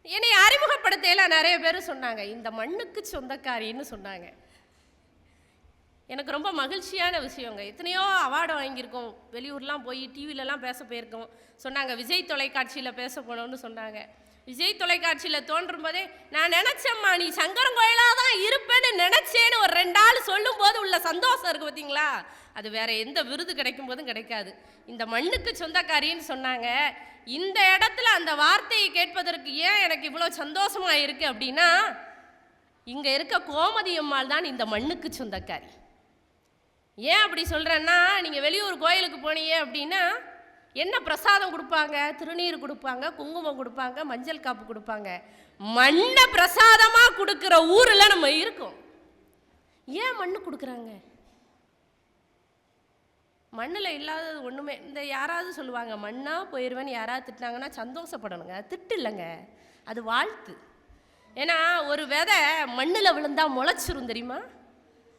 என்னை அறிமுகப்படுத்தையில நிறைய பேர் சொன்னாங்க, இந்த மண்ணுக்கு சொந்தக்காரின்னு சொன்னாங்க. எனக்கு ரொம்ப மகிழ்ச்சியான விஷயங்க. எத்தனையோ அவார்டு வாங்கியிருக்கோம், வெளியூர்லாம் போய் டிவிலலாம் பேச போயிருக்கோம். சொன்னாங்க விஜய் தொலைக்காட்சியில் பேச போனோம்னு சொன்னாங்க. விஜய் தொலைக்காட்சியில் தோன்றும் போதே நான் நினச்சேம்மா நீ சங்கரங்கோயிலாக தான் இருப்பேன்னு நினச்சேன்னு ஒரு 2 நாள் சொல்லும் போது உள்ள சந்தோஷம் இருக்குது பார்த்தீங்களா, அது வேற எந்த விருது கிடைக்கும் போதும் கிடைக்காது. இந்த மண்ணுக்கு சொந்தக்காரின்னு சொன்னாங்க. இந்த இடத்துல அந்த வார்த்தையை கேட்பதற்கு ஏன் எனக்கு இவ்வளோ சந்தோஷமா இருக்கு அப்படின்னா, இங்க இருக்க கோமதி அம்மாள் தான் இந்த மண்ணுக்கு சொந்தக்காரி. ஏன் அப்படி சொல்றேன்னா, நீங்க வெளியூர் கோயிலுக்கு போனீங்க அப்படின்னா என்ன பிரசாதம் கொடுப்பாங்க? திருநீர் கொடுப்பாங்க, குங்குமம் கொடுப்பாங்க, மஞ்சள் காப்பு கொடுப்பாங்க. மண்ணை பிரசாதமா கொடுக்கிற ஊர்ல நம்ம இருக்கோம். ஏன் மண்ணு கொடுக்குறாங்க? மண்ணில் இல்லாதது ஒன்றுமே. இந்த யாராவது சொல்லுவாங்க மண்ணா போயிடுவேன்னு யாராவது திட்டினாங்கன்னா சந்தோஷப்படணுங்க, திட்டு இல்லைங்க, அது வாழ்த்து. ஏன்னா ஒரு விதை மண்ணில் விழுந்தா முளைச்சிரும் தெரியுமா,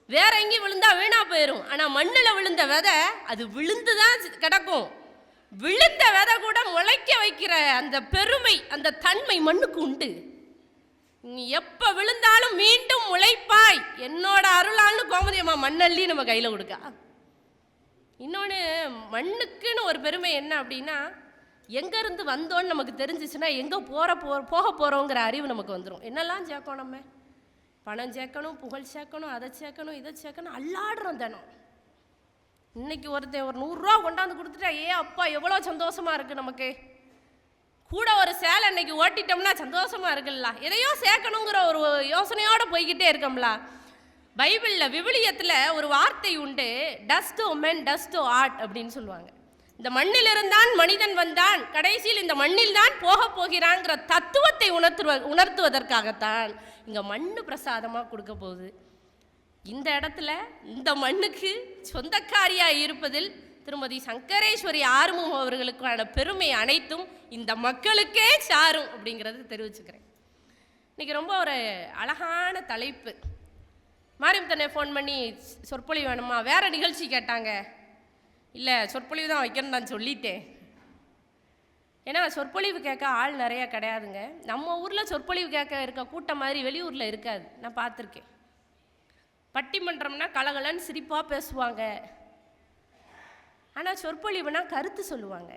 வேற எங்கேயும் விழுந்தா வீணா போயிடும். ஆனால் மண்ணில் விழுந்த விதை அது விழுந்து தான் கிடக்கும். விழுந்த விதை கூட முளைக்க வைக்கிற அந்த பெருமை, அந்த தன்மை மண்ணுக்கு உண்டு. நீ எப்போ விழுந்தாலும் மீண்டும் முளைப்பாய், என்னோட அருளான்னு கோமதி அம்மா மண்ணள்ளி நம்ம கையில் கொடுக்கா. இன்னொன்று, மண்ணுக்குன்னு ஒரு பெருமை என்ன அப்படின்னா, எங்கேருந்து வந்தோன்னு நமக்கு தெரிஞ்சிச்சுன்னா எங்கே போக போகிறோங்கிற அறிவு நமக்கு வந்துடும். என்னெல்லாம் சேர்க்கணும், நம்ம பணம் சேர்க்கணும், புகழ் சேர்க்கணும், அதை சேர்க்கணும், இதை சேர்க்கணும், அல்லாடுறோம் தினம். இன்னைக்கு ஒருத்தன் ஒரு 100 ரூபா கொண்டாந்து கொடுத்துட்டா அப்பா எவ்வளோ சந்தோஷமா இருக்கு நமக்கு. கூட ஒரு சேலை இன்னைக்கு ஓட்டிட்டோம்னா சந்தோஷமா இருக்குல்ல. எதையோ சேர்க்கணுங்கிற ஒரு யோசனையோடு போய்கிட்டே இருக்கோம்ல. பைபிளில் விவிலியத்தில் ஒரு வார்த்தை உண்டு, டஸ்ட் உமன் டஸ்ட் ஆர்ட் அப்படின்னு சொல்லுவாங்க. இந்த மண்ணிலிருந்தான் மனிதன் வந்தான், கடைசியில் இந்த மண்ணில் தான் போக போகிறாங்கிற தத்துவத்தை உணர்த்துவதற்காகத்தான் இங்கே மண்ணு பிரசாதமாக கொடுக்க போகுது. இந்த இடத்துல இந்த மண்ணுக்கு சொந்தக்காரியாக இருப்பதில் திருமதி சங்கரேஸ்வரி ஆறுமுகம் அவர்களுக்கான பெருமை அனைத்தும் இந்த மக்களுக்கே சாரும் அப்படிங்கிறது தெரிவிச்சுக்கிறேன். இன்னைக்கு ரொம்ப ஒரு அழகான தலைப்பு. மாரிமுத்தனை ஃபோன் பண்ணி சொற்பொழிவு வேணுமா, வேற நிகழ்ச்சி கேட்டாங்க. இல்லை சொற்பொழிவு தான் வைக்கணும்னு நான் சொல்லிட்டேன். ஏன்னா சொற்பொழிவு கேட்க ஆள் நிறையா கிடையாதுங்க. நம்ம ஊரில் சொற்பொழிவு கேட்க இருக்க கூட்டம் மாதிரி வெளியூரில் இருக்காது, நான் பார்த்துருக்கேன். பட்டிமன்றம்னா கலகலன்னு சிரிப்பாக பேசுவாங்க, ஆனால் சொற்பொழிவுனா கருத்து சொல்லுவாங்க,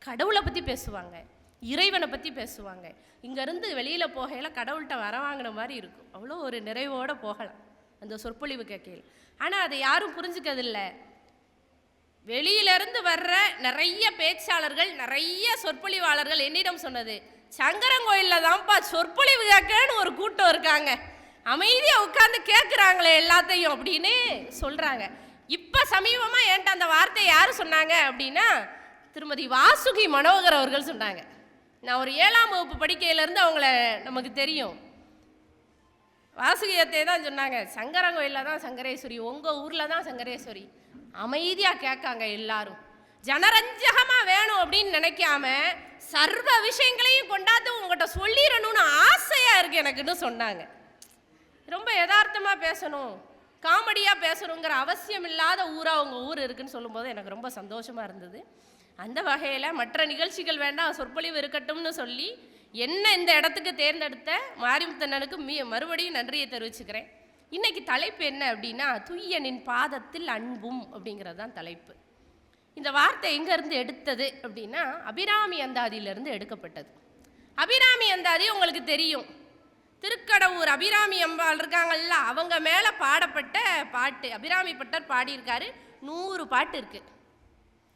கடவுளை பற்றி பேசுவாங்க, இறைவனை பற்றி பேசுவாங்க. இங்கேருந்து வெளியில் போகையில் கடவுள்கிட்ட வர வாங்கின மாதிரி இருக்கும், அவ்வளோ ஒரு நிறைவோடு போகலாம் அந்த சொற்பொழிவு கேட்கையில். ஆனால் அதை யாரும் புரிஞ்சுக்கிறதில்லை. வெளியிலேருந்து வர்ற நிறைய பேச்சாளர்கள், நிறைய சொற்பொழிவாளர்கள் என்னிடம் சொன்னது, சங்கரங்கோயிலில் தான்ப்பா சொற்பொழிவு கேட்கன்னு ஒரு கூட்டம் இருக்காங்க, அமைதியாக உட்காந்து கேட்குறாங்களே எல்லாத்தையும் அப்படின்னு சொல்கிறாங்க. இப்போ சமீபமாக என்கிட்ட அந்த வார்த்தையை யார் சொன்னாங்க அப்படின்னா, திருமதி வாசுகி மனோகர் அவர்கள் சொன்னாங்க. நான் ஒரு 7ஆம் வகுப்பு படிக்கையிலேருந்து அவங்கள நமக்கு தெரியும். வாசுகியத்தை தான் சொன்னாங்க, சங்கரங்கோயிலில் தான் சங்கரேஸ்வரி, உங்கள் ஊரில் தான் சங்கரேஸ்வரி, அமைதியாக கேட்காங்க எல்லாரும், ஜனரஞ்சகமாக வேணும் அப்படின்னு நினைக்காம சர்வ விஷயங்களையும் கொண்டாந்து உங்கள்கிட்ட சொல்லிடணும்னு ஆசையாக இருக்குது எனக்குன்னு சொன்னாங்க. ரொம்ப யதார்த்தமாக பேசணும், காமெடியாக பேசணுங்கிற அவசியம் இல்லாத ஊராக உங்கள் ஊர் இருக்குன்னு சொல்லும்போது எனக்கு ரொம்ப சந்தோஷமாக இருந்தது. அந்த வகையில் மற்ற நிகழ்ச்சிகள் வேண்டாம், சொற்பொழிவு இருக்கட்டும்னு சொல்லி என்ன இந்த இடத்துக்கு தேர்ந்தெடுத்த மாரிமுத்தண்ணனுக்கு மறுபடியும் நன்றியை தெரிவிச்சுக்கிறேன். இன்றைக்கி தலைப்பு என்ன அப்படின்னா, துய்யனின் பாதத்தில் அன்பும் அப்படிங்கிறது தான் தலைப்பு. இந்த வார்த்தை எங்கேருந்து எடுத்தது அப்படின்னா, அபிராமி அந்தாதியிலேருந்து எடுக்கப்பட்டது. அபிராமி அந்தாதி உங்களுக்கு தெரியும், திருக்கடவுர் அபிராமி அம்பாள் இருக்காங்கல்ல, அவங்க மேலே பாடப்பட்ட பாட்டு. அபிராமி பட்டர் பாடியிருக்காரு, 100 பாட்டு இருக்குது.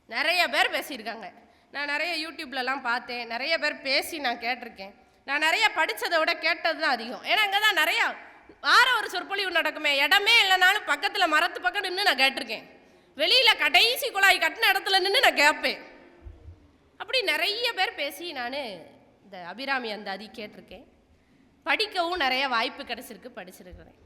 நிறைய பேர் பேசியிருக்காங்க. நான் நிறைய யூடியூப்லலாம் பார்த்தேன், நிறைய பேர் பேசி நான் கேட்டிருக்கேன். நான் நிறைய படித்ததை விட கேட்டது தான் அதிகம். ஏன்னா அங்கே தான் நிறையா வார ஒரு சொற்பொழிவு நடக்குமே, இடமே இல்லைனாலும் பக்கத்தில் மரத்து பக்கம் நின்று நான் கேட்டிருக்கேன். வெளியில் கடைசி குழாய் கட்டின இடத்துல நின்று நான் கேட்பேன். அப்படி நிறைய பேர் பேசி நான் இந்த அபிராமி அந்தாதி கேட்டிருக்கேன். படிக்கவும் நிறைய வாய்ப்பு கிடைச்சிருக்கு, படிச்சிருக்கிறேன்.